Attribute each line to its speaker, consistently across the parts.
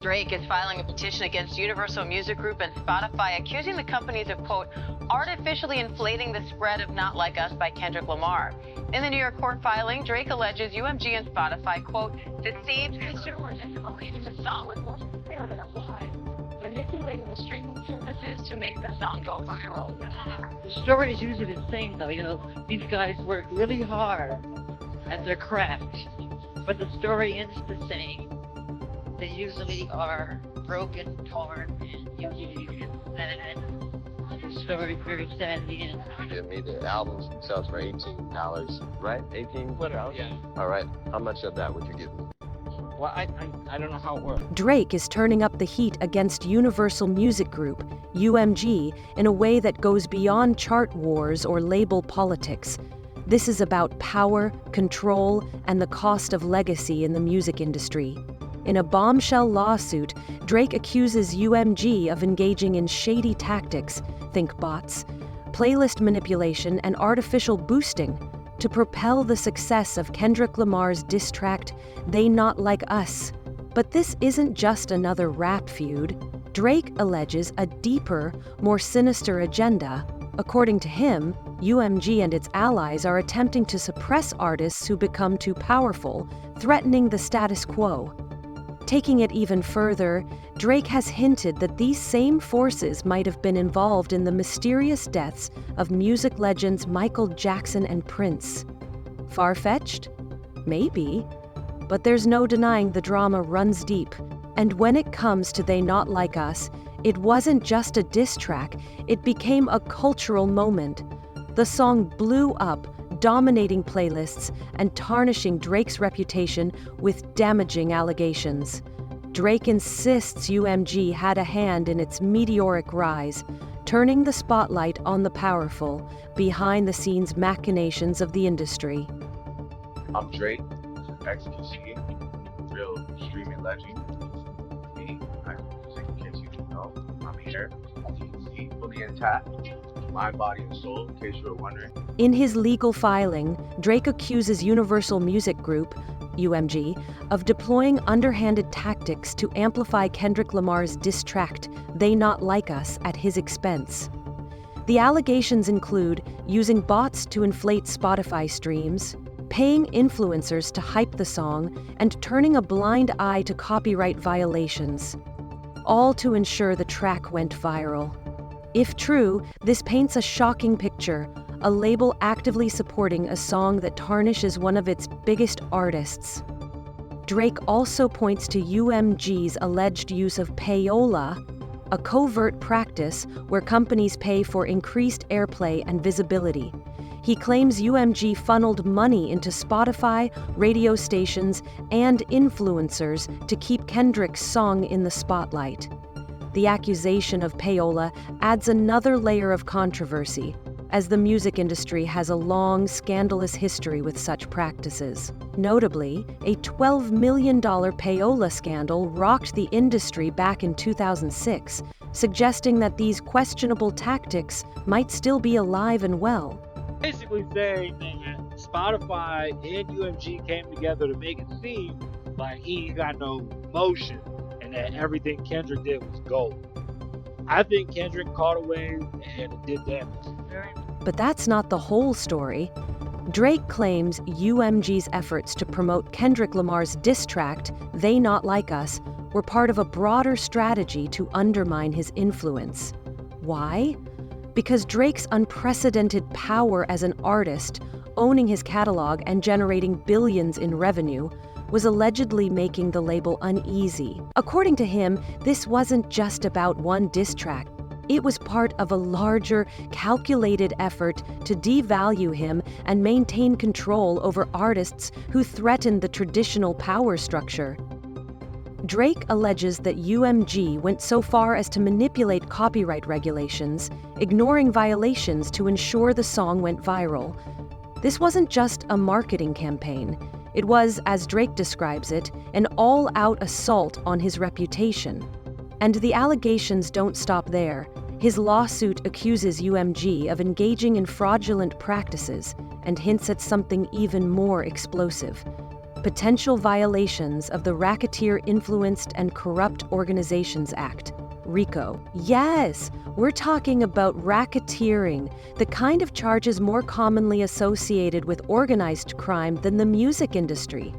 Speaker 1: Drake is filing a petition against Universal Music Group and Spotify, accusing the companies of, quote, artificially inflating the spread of Not Like Us by Kendrick Lamar. In the New York court filing, Drake alleges UMG and Spotify, quote, deceived consumers into believing the song was more fair than it was, manipulating the streaming services to make the song go viral.
Speaker 2: The story is usually the same, though. These guys work really hard at their craft, but the story ends the same. They usually are broken, torn, and usually sad. The story is very sad in the end.
Speaker 3: Yeah, me, the albums themselves for $18, right? 18?
Speaker 4: What else?
Speaker 3: Yeah. All right. How much of that would you give me?
Speaker 4: Well, I don't know how it works.
Speaker 5: Drake is turning up the heat against Universal Music Group, UMG, in a way that goes beyond chart wars or label politics. This is about power, control, and the cost of legacy in the music industry. In a bombshell lawsuit, Drake accuses UMG of engaging in shady tactics, think bots, playlist manipulation, and artificial boosting to propel the success of Kendrick Lamar's diss track, They Not Like Us. But this isn't just another rap feud. Drake alleges a deeper, more sinister agenda. According to him, UMG and its allies are attempting to suppress artists who become too powerful, threatening the status quo. Taking it even further, Drake has hinted that these same forces might have been involved in the mysterious deaths of music legends Michael Jackson and Prince. Far-fetched? Maybe. But there's no denying the drama runs deep. And when it comes to They Not Like Us, it wasn't just a diss track, it became a cultural moment. The song blew up, dominating playlists and tarnishing Drake's reputation with damaging allegations. Drake insists UMG had a hand in its meteoric rise, turning the spotlight on the powerful, behind-the-scenes machinations of the industry.
Speaker 6: I'm Drake, XQC, real streaming legend. Me, in case you didn't know, I'm here, as you can see, fully intact. Mind, body, and soul, in case you were wondering.
Speaker 5: In his legal filing, Drake accuses Universal Music Group, UMG, of deploying underhanded tactics to amplify Kendrick Lamar's diss track, They Not Like Us, at his expense. The allegations include using bots to inflate Spotify streams, paying influencers to hype the song, and turning a blind eye to copyright violations, all to ensure the track went viral. If true, this paints a shocking picture, a label actively supporting a song that tarnishes one of its biggest artists. Drake also points to UMG's alleged use of payola, a covert practice where companies pay for increased airplay and visibility. He claims UMG funneled money into Spotify, radio stations, and influencers to keep Kendrick's song in the spotlight. The accusation of payola adds another layer of controversy, as the music industry has a long, scandalous history with such practices. Notably, a $12 million payola scandal rocked the industry back in 2006, suggesting that these questionable tactics might still be alive and well.
Speaker 4: Basically saying that Spotify and UMG came together to make it seem like he ain't got no motion and that everything Kendrick did was gold. I think Kendrick caught a wave and it did damage.
Speaker 5: But that's not the whole story. Drake claims UMG's efforts to promote Kendrick Lamar's diss track, They Not Like Us, were part of a broader strategy to undermine his influence. Why? Because Drake's unprecedented power as an artist, owning his catalog and generating billions in revenue, was allegedly making the label uneasy. According to him, this wasn't just about one diss track. It was part of a larger, calculated effort to devalue him and maintain control over artists who threatened the traditional power structure. Drake alleges that UMG went so far as to manipulate copyright regulations, ignoring violations to ensure the song went viral. This wasn't just a marketing campaign. It was, as Drake describes it, an all-out assault on his reputation. And the allegations don't stop there. His lawsuit accuses UMG of engaging in fraudulent practices and hints at something even more explosive: potential violations of the Racketeer Influenced and Corrupt Organizations Act, RICO. Yes, we're talking about racketeering, the kind of charges more commonly associated with organized crime than the music industry.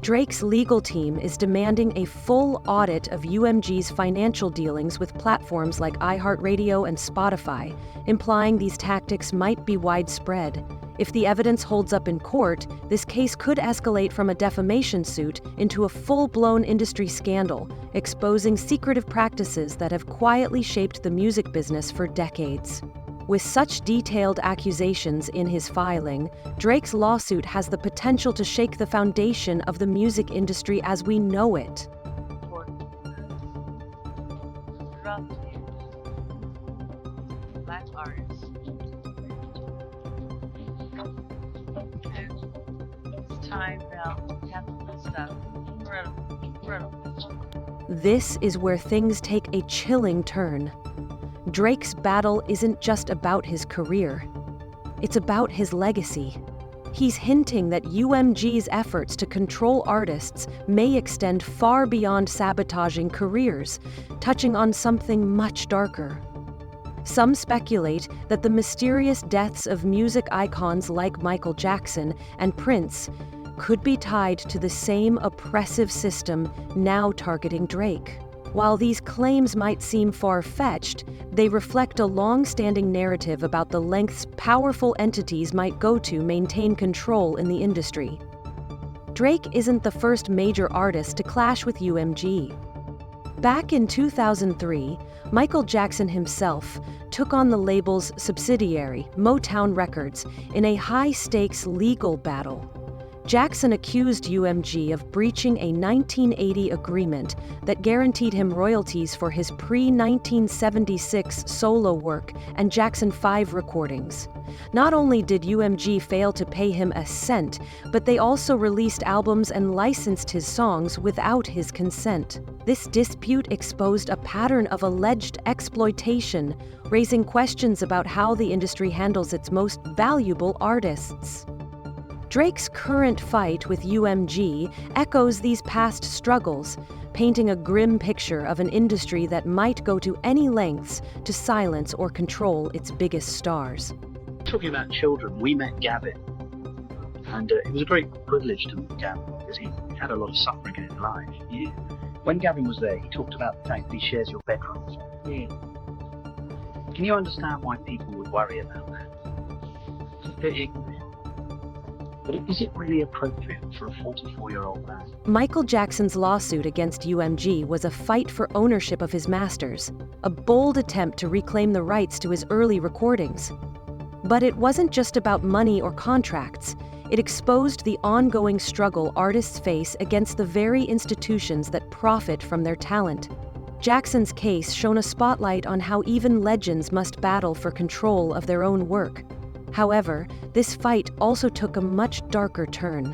Speaker 5: Drake's legal team is demanding a full audit of UMG's financial dealings with platforms like iHeartRadio and Spotify, implying these tactics might be widespread. If the evidence holds up in court, this case could escalate from a defamation suit into a full-blown industry scandal, exposing secretive practices that have quietly shaped the music business for decades. With such detailed accusations in his filing, Drake's lawsuit has the potential to shake the foundation of the music industry as we know it.
Speaker 2: Throughout the years, Black artists. It's time now. We have to put stuff. Incredible.
Speaker 5: This is where things take a chilling turn. Drake's battle isn't just about his career. It's about his legacy. He's hinting that UMG's efforts to control artists may extend far beyond sabotaging careers, touching on something much darker. Some speculate that the mysterious deaths of music icons like Michael Jackson and Prince could be tied to the same oppressive system now targeting Drake. While these claims might seem far-fetched, they reflect a long-standing narrative about the lengths powerful entities might go to maintain control in the industry. Drake isn't the first major artist to clash with UMG. Back in 2003, Michael Jackson himself took on the label's subsidiary, Motown Records, in a high-stakes legal battle. Jackson accused UMG of breaching a 1980 agreement that guaranteed him royalties for his pre-1976 solo work and Jackson 5 recordings. Not only did UMG fail to pay him a cent, but they also released albums and licensed his songs without his consent. This dispute exposed a pattern of alleged exploitation, raising questions about how the industry handles its most valuable artists. Drake's current fight with UMG echoes these past struggles, painting a grim picture of an industry that might go to any lengths to silence or control its biggest stars.
Speaker 7: Talking about children, we met Gavin, and it was a great privilege to meet Gavin because he had a lot of suffering in his life. When Gavin was there, he talked about the fact that he shares your bedroom. Can you understand why people would worry about that? It's a bit ignorant. But is it really appropriate for a 44-year-old man?
Speaker 5: Michael Jackson's lawsuit against UMG was a fight for ownership of his masters, a bold attempt to reclaim the rights to his early recordings. But it wasn't just about money or contracts. It exposed the ongoing struggle artists face against the very institutions that profit from their talent. Jackson's case shone a spotlight on how even legends must battle for control of their own work. However, this fight also took a much darker turn.